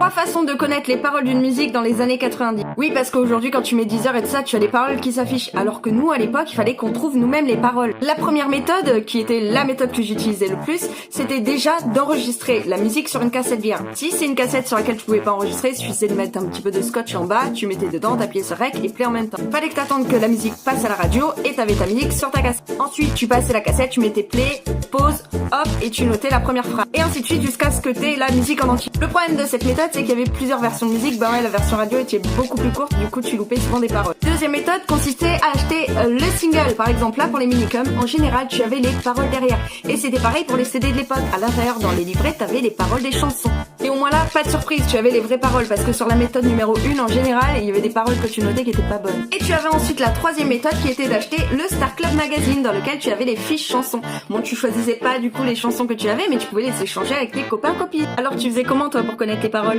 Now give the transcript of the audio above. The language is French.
3 façons de connaître les paroles d'une musique dans les années 90. Oui, parce qu'aujourd'hui, quand tu mets Deezer et tout ça, tu as les paroles qui s'affichent. Alors que nous, à l'époque, il fallait qu'on trouve nous-mêmes les paroles. La première méthode, qui était la méthode que j'utilisais le plus, c'était déjà d'enregistrer la musique sur une cassette vierge. Si c'est une cassette sur laquelle tu pouvais pas enregistrer, il suffisait de mettre un petit peu de scotch en bas, tu mettais dedans, t'appuyais sur REC et play en même temps. Fallait que t'attendes que la musique passe à la radio et t'avais ta musique sur ta cassette. Ensuite, tu passais la cassette, tu mettais play, pause, hop, et tu notais la première phrase. Et ainsi de suite jusqu'à ce que t'aies la musique en entier. Le problème de cette méthode, c'est qu'il y avait plusieurs versions de musique. Ben ouais, la version radio était beaucoup plus courte, du coup tu loupais souvent des paroles. Deuxième méthode consistait à acheter le single. Par exemple, là pour les minicums, en général tu avais les paroles derrière. Et c'était pareil pour les CD de l'époque. À l'intérieur, dans les livrets, t'avais les paroles des chansons. Et au moins là, pas de surprise, tu avais les vraies paroles, parce que sur la méthode numéro 1, en général, il y avait des paroles que tu notais qui étaient pas bonnes. Et tu avais ensuite la troisième méthode qui était d'acheter le Star Club Magazine, dans lequel tu avais les fiches chansons. Bon, tu choisissais pas du coup les chansons que tu avais, mais tu pouvais les échanger avec tes copains copines. Alors tu faisais comment toi pour connaître les paroles?